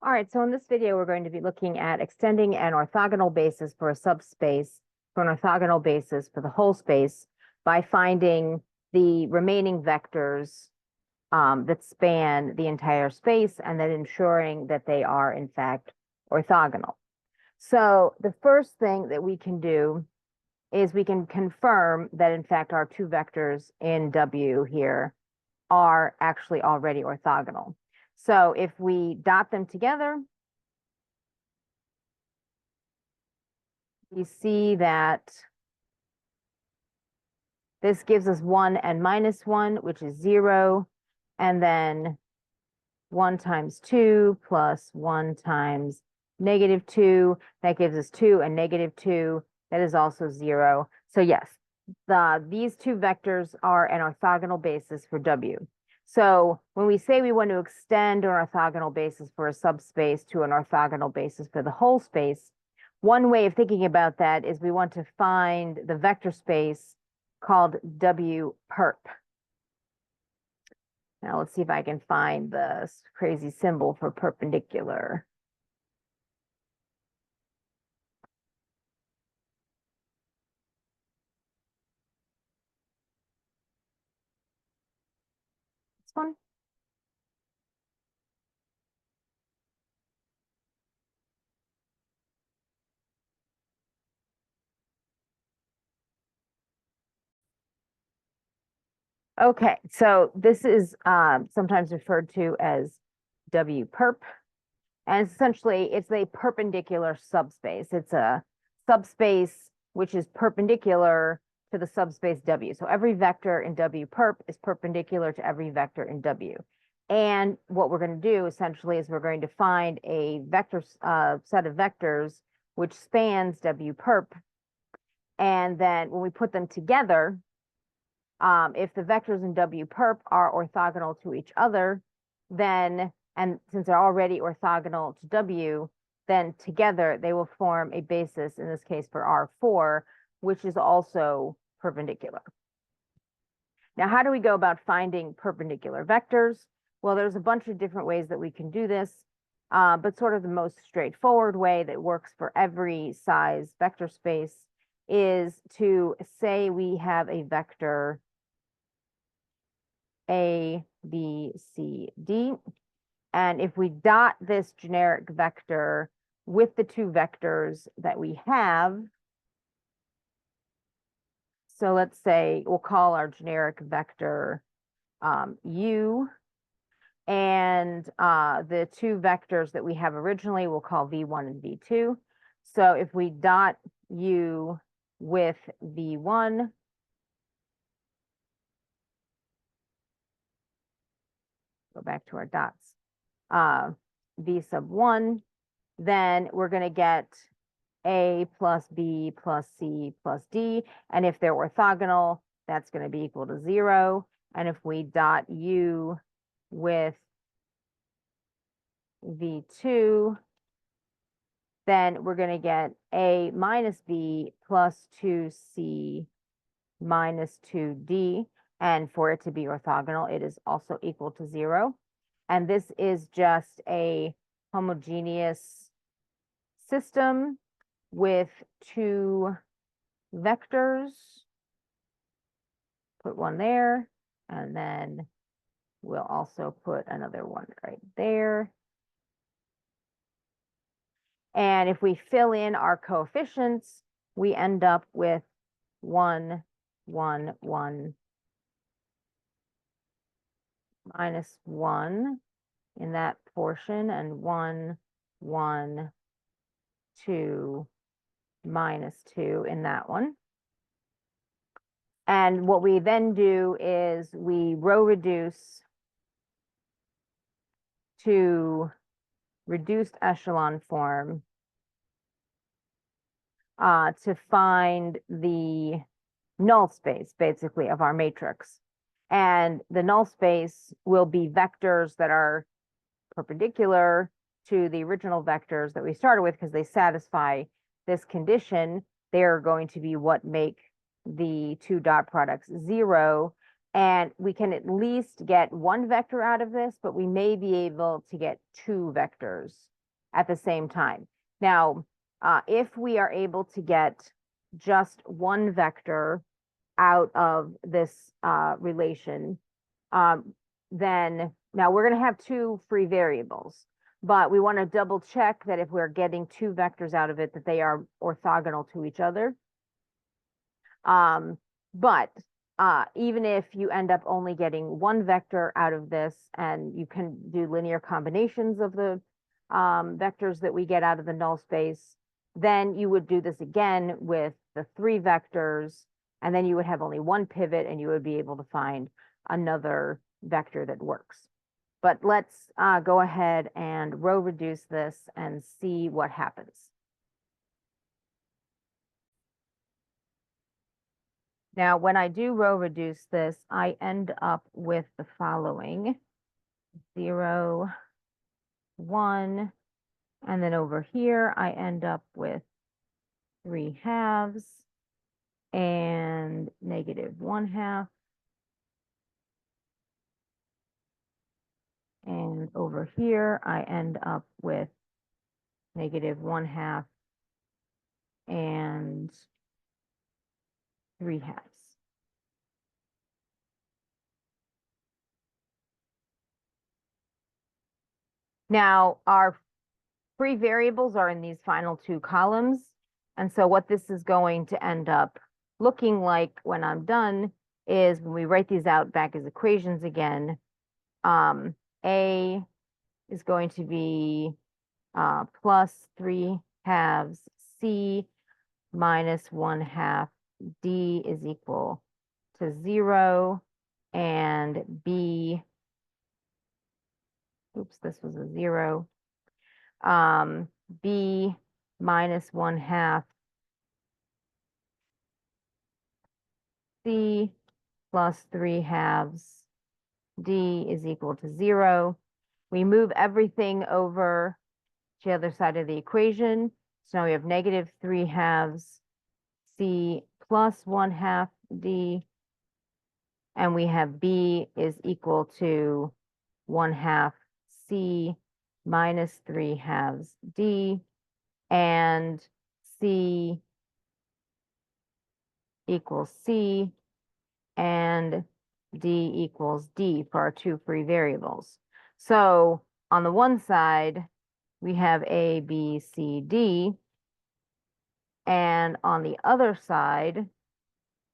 All right, so in this video, we're going to be looking at extending an orthogonal basis for a subspace for an orthogonal basis for the whole space by finding the remaining vectors that span the entire space and then ensuring that they are, in fact, orthogonal. So the first thing that we can do is we can confirm that, in fact, our two vectors in W here are actually already orthogonal. So if we dot them together, we see that this gives us 1 and minus 1, which is 0, and then 1 times 2 plus 1 times negative 2, that gives us 2 and negative 2, that is also 0. So yes, these two vectors are an orthogonal basis for W. So when we say we want to extend an orthogonal basis for a subspace to an orthogonal basis for the whole space, one way of thinking about that is we want to find the vector space called W-perp. Now let's see if I can find the crazy symbol for perpendicular. This one. Okay, so this is sometimes referred to as W-perp. And essentially, it's a perpendicular subspace. It's a subspace which is perpendicular to the subspace W. So every vector in W-perp is perpendicular to every vector in W. And what we're going to do essentially is we're going to find a vector set of vectors which spans W-perp. And then when we put them together, if the vectors in W-perp are orthogonal to each other, then, and since they're already orthogonal to W, then together they will form a basis, in this case for R4, which is also perpendicular. Now, how do we go about finding perpendicular vectors? Well, there's a bunch of different ways that we can do this, but sort of the most straightforward way that works for every size vector space is to say we have a vector A, B, C, D. And if we dot this generic vector with the two vectors that we have, so let's say we'll call our generic vector U, and the two vectors that we have originally we'll call V1 and V2. So if we dot U with V1, go back to our dots, V sub 1, then we're going to get A plus B plus C plus D. And if they're orthogonal, that's going to be equal to 0. And if we dot U with V2, then we're going to get A minus B plus 2C minus 2D. And for it to be orthogonal, it is also equal to 0. And this is just a homogeneous system with two vectors. Put one there, and then we'll also put another one right there. And if we fill in our coefficients, we end up with 1, 1, 1, minus 1 in that portion, and 1, 1, 2, minus 2 in that one. And what we then do is we row reduce to reduced echelon form to find the null space, basically, of our matrix. And the null space will be vectors that are perpendicular to the original vectors that we started with, because they satisfy this condition. They are going to be what make the two dot products 0. And we can at least get one vector out of this, but we may be able to get two vectors at the same time. Now, if we are able to get just one vector out of this relation, then now we're going to have two free variables, but we want to double check that if we're getting two vectors out of it, that they are orthogonal to each other. But even if you end up only getting one vector out of this, and you can do linear combinations of the vectors that we get out of the null space, then you would do this again with the three vectors, and then you would have only one pivot, and you would be able to find another vector that works. But let's go ahead and row reduce this and see what happens. Now, when I do row reduce this, I end up with the following: 0, 1, and then over here, I end up with 3/2 and -1/2. And over here, I end up with -1/2 and 3/2. Now, our free variables are in these final two columns. And so what this is going to end up looking like when I'm done is, when we write these out back as equations again, A is going to be plus 3/2 C minus 1/2 D is equal to 0, and B, oops, this was a 0, B minus 1/2 C plus 3/2 D is equal to 0. We move everything over to the other side of the equation. So now we have -3/2 C plus 1/2 D, and we have B is equal to 1/2 C minus 3/2 D, and C equals C, and D equals D for our two free variables. So on the one side, we have A, B, C, D, and on the other side,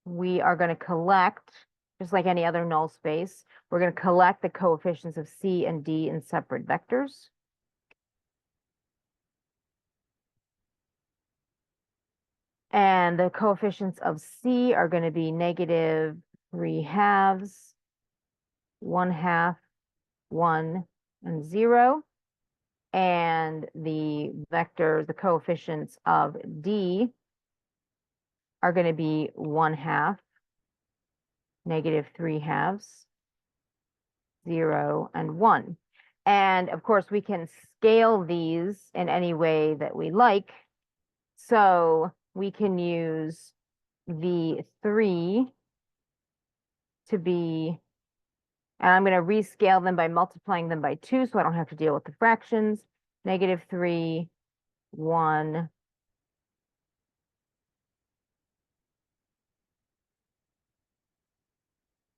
we are going to collect, just like any other null space, we're going to collect the coefficients of C and D in separate vectors. And the coefficients of C are going to be -3/2, 1/2, 1, and 0. And the vectors, the coefficients of D are going to be 1/2, -3/2, 0, and 1. And of course, we can scale these in any way that we like. So we can use the 3 to be, and I'm going to rescale them by multiplying them by 2, so I don't have to deal with the fractions. -3, 1,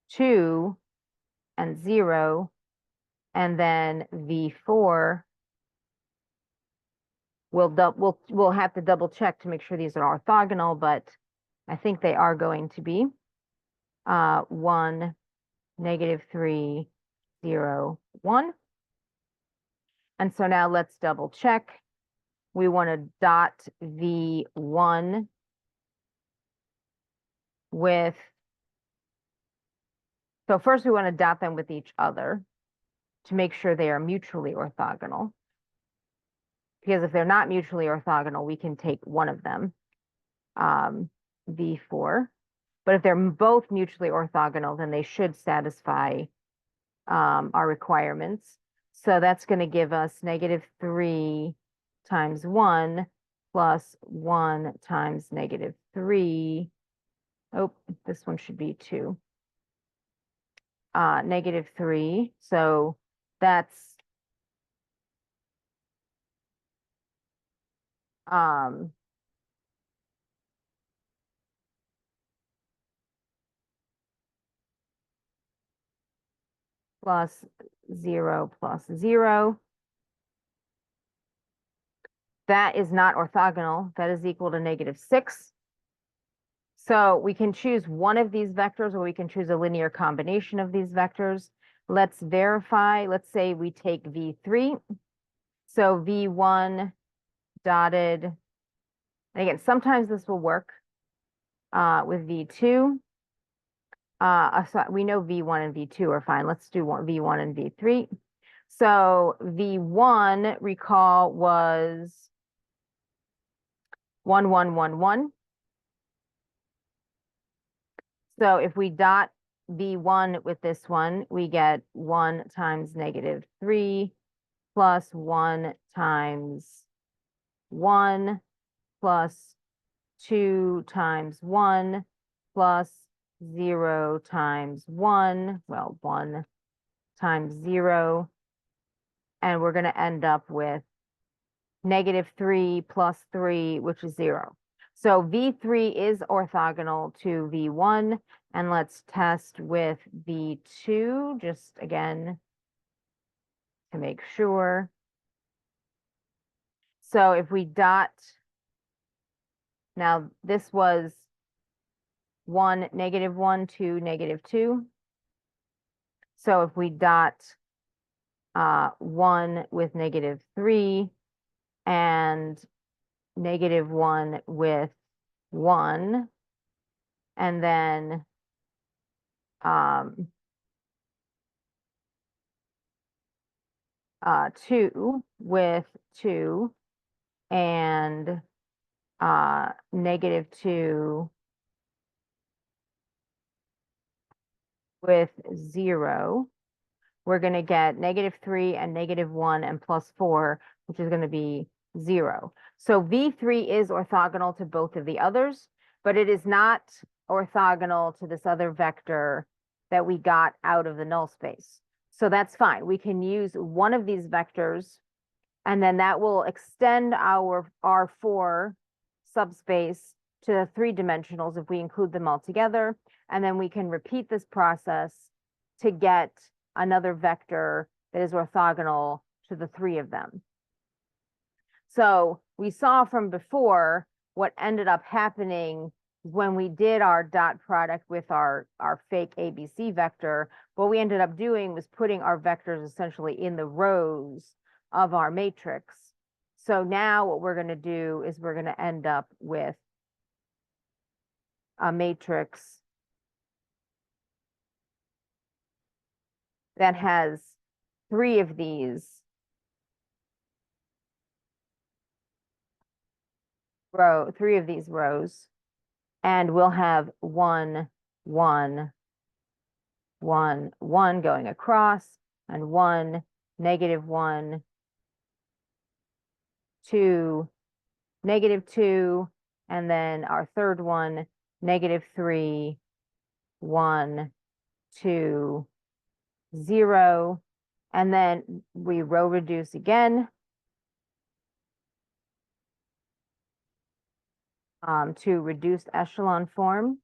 2, and 0, and then V4. We'll have to double check to make sure these are orthogonal, but I think they are going to be 1, -3, 0, 1. And so now let's double check. We want to dot V1 with, so first we want to dot them with each other to make sure they are mutually orthogonal. Because if they're not mutually orthogonal, we can take one of them, V4. But if they're both mutually orthogonal, then they should satisfy our requirements. So that's going to give us -3 times 1 plus 1 times -3. Oh, this one should be 2. -3. So that's plus 0 plus 0. That is not orthogonal. That is equal to -6. So we can choose one of these vectors, or we can choose a linear combination of these vectors. Let's verify. Let's say we take V3. So V1 dotted, and again, sometimes this will work with V2. So we know V1 and V2 are fine. Let's do V1 and V3. So V1, recall, was 1, 1, 1, 1. So if we dot V1 with this one, we get 1 times -3 plus 1 times 1 plus 2 times 1 plus 0 times 1, well, 1 times 0. And we're going to end up with -3 plus 3, which is 0. So V3 is orthogonal to V1. And let's test with V2, just again to make sure. So if we dot, now this was 1, -1, 2, -2. So if we dot 1 with -3 and -1 with 1, and then 2 with 2, and -2 with 0, we're going to get -3 and -1 and +4, which is going to be 0. So V3 is orthogonal to both of the others, but it is not orthogonal to this other vector that we got out of the null space. So that's fine. We can use one of these vectors, and then that will extend our R4 subspace to the 3 dimensionals if we include them all together. And then we can repeat this process to get another vector that is orthogonal to the 3 of them. So we saw from before what ended up happening when we did our dot product with our fake ABC vector. What we ended up doing was putting our vectors essentially in the rows of our matrix. So now what we're going to do is we're going to end up with a matrix that has 3 of these rows, and we'll have 1, 1, 1, 1 going across, and 1, -1, 2, -2, and then our third one, -3, 1, 2, 0, and then we row reduce again to reduced echelon form.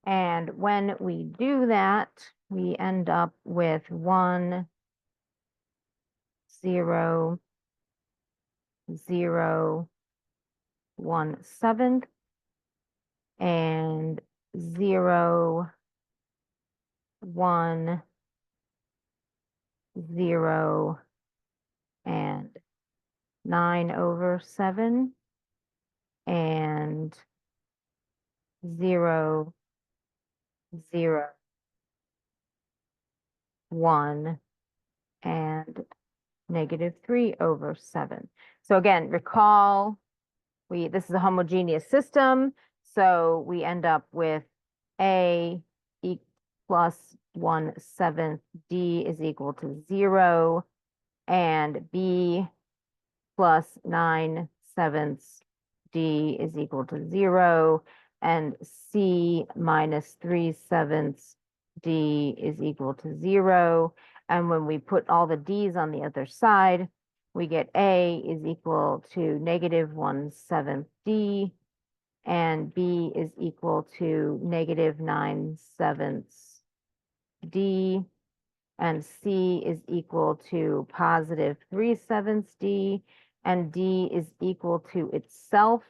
And when we do that, we end up with 1, 0, 0, 1/7, and 0, 1, 0, and 9/7, and 0, 0, 1, and -3/7. So again, recall, this is a homogeneous system, so we end up with A plus 1/7 D is equal to 0, and B plus 9/7 D is equal to 0, and C minus 3/7 D is equal to 0. And when we put all the D's on the other side, we get A is equal to negative 1/7 D, and B is equal to negative 9/7 D, and C is equal to positive 3/7 D, and D is equal to itself.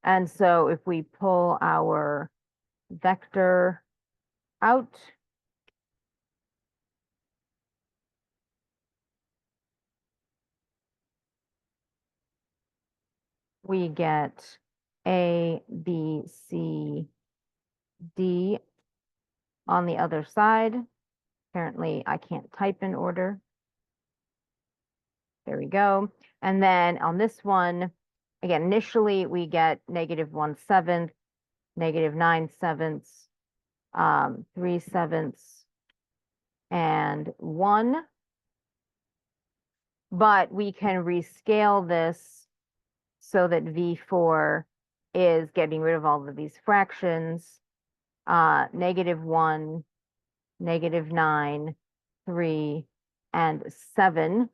And so if we pull our vector out, we get A, B, C, D on the other side. Apparently, I can't type in order. There we go. And then on this one, again, initially we get negative 1/7, negative 9/7, 3/7, and 1. But we can rescale this so that V4 is getting rid of all of these fractions, negative 1, negative 9, 3, and 7.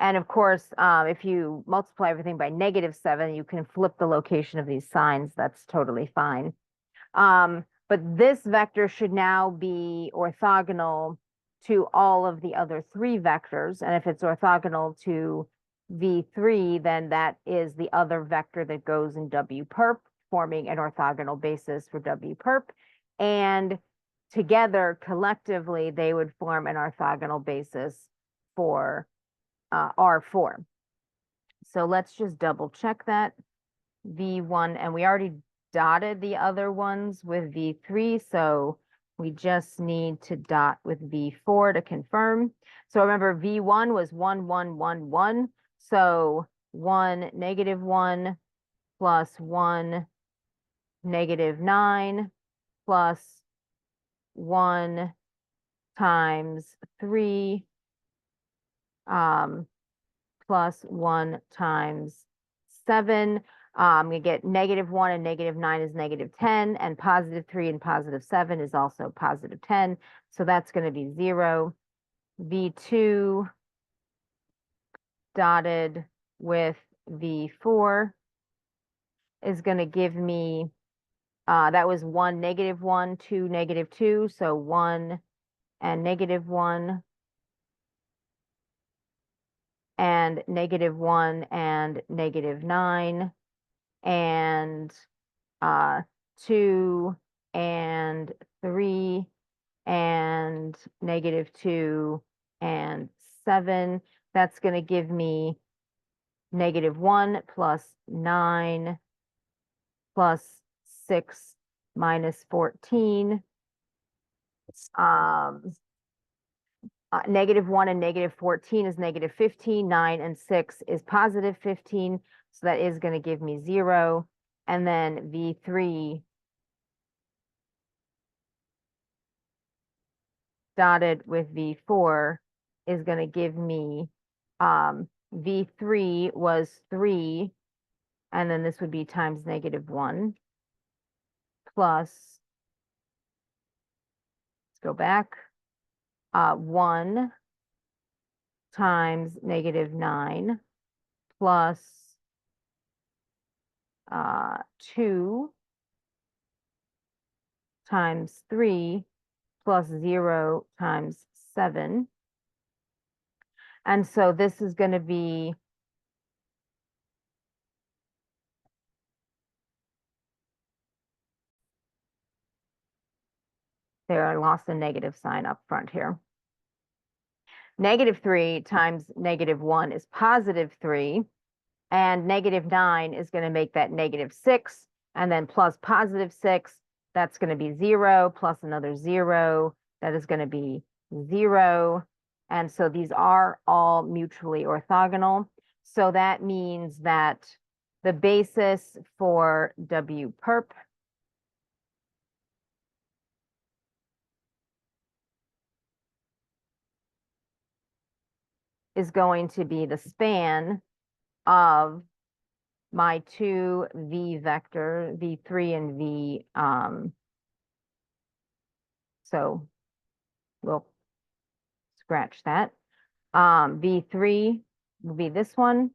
And of course, if you multiply everything by negative 7, you can flip the location of these signs. That's totally fine. But this vector should now be orthogonal to all of the other 3 vectors. And if it's orthogonal to V3, then that is the other vector that goes in W-perp, forming an orthogonal basis for W-perp. And together, collectively, they would form an orthogonal basis for R4. So let's just double check that. V1, and we already dotted the other ones with V3, so we just need to dot with V4 to confirm. So remember, V1 was 1, 1, 1, 1. So 1, negative 1, plus 1, negative 9, plus 1 times 3, plus 1 times 7. We get negative 1 and negative 9 is negative 10, and positive 3 and positive 7 is also positive 10. So that's going to be 0. V2 dotted with V4 is going to give me, that was 1, negative 1, 2, negative 2. So 1 and negative 1. And negative 1 and negative 9. And 2 and 3 and negative 2 and 7. That's going to give me negative 1 plus 9 plus 6 minus 14. Negative 1 and negative 14 is negative 15. 9 and 6 is positive 15. So that is going to give me 0. And then V3 dotted with V4 is going to give me, V3 was 3, and then this would be times negative 1, plus, let's go back, 1 times negative 9, plus 2 times 3, plus 0 times 7. And so this is going to be there, I lost a negative sign up front here. Negative 3 times negative 1 is positive 3, and negative 9 is going to make that negative 6, and then plus positive 6, that's going to be 0, plus another 0, that is going to be 0. And so these are all mutually orthogonal. So that means that the basis for W-perp is going to be the span of my 2 V vector, V3 and So we'll scratch that. V3 will be this one.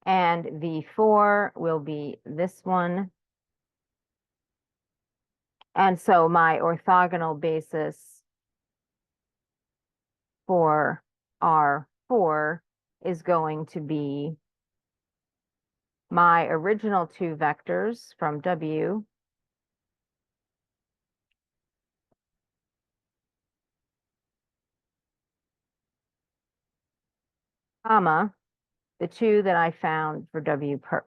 And V4 will be this one. And so my orthogonal basis for R4 is going to be my original two vectors from W comma the two that I found for W-perp.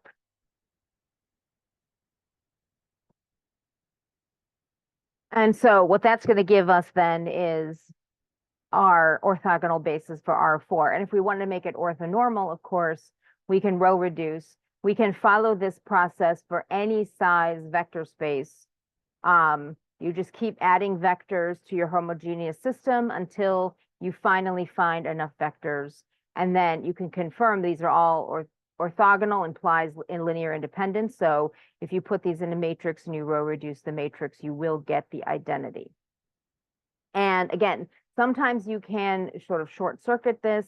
And so what that's going to give us then is our orthogonal basis for R4. And if we want to make it orthonormal, of course, we can row reduce. We can follow this process for any size vector space. You just keep adding vectors to your homogeneous system until you finally find enough vectors. And then you can confirm these are all orthogonal, implies in linear independence. So if you put these in a matrix and you row reduce the matrix, you will get the identity. And again, sometimes you can sort of short circuit this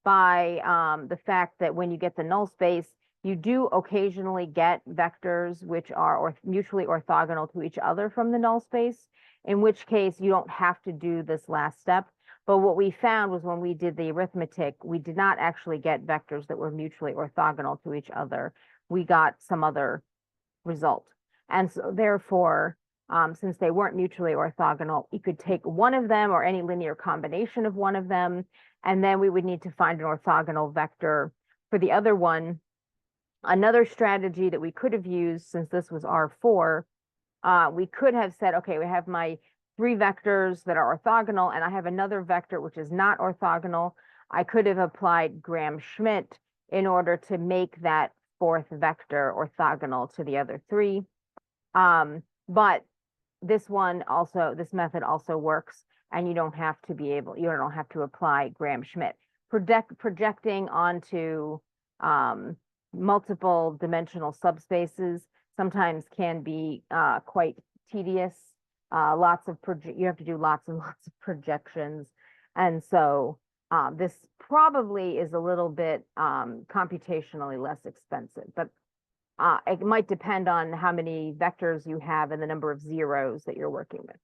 by the fact that when you get the null space, you do occasionally get vectors which are mutually orthogonal to each other from the null space, in which case you don't have to do this last step. But what we found was when we did the arithmetic, we did not actually get vectors that were mutually orthogonal to each other. We got some other result. And so therefore, since they weren't mutually orthogonal, you could take one of them or any linear combination of one of them, and then we would need to find an orthogonal vector for the other one. Another strategy that we could have used, since this was R4, we could have said, okay, we have my three vectors that are orthogonal, and I have another vector which is not orthogonal. I could have applied Graham-Schmidt in order to make that fourth vector orthogonal to the other three. But this method also works, and you don't have to apply Graham-Schmidt. Projecting onto multiple dimensional subspaces sometimes can be quite tedious. You have to do lots and lots of projections. And so this probably is a little bit computationally less expensive, but it might depend on how many vectors you have and the number of zeros that you're working with.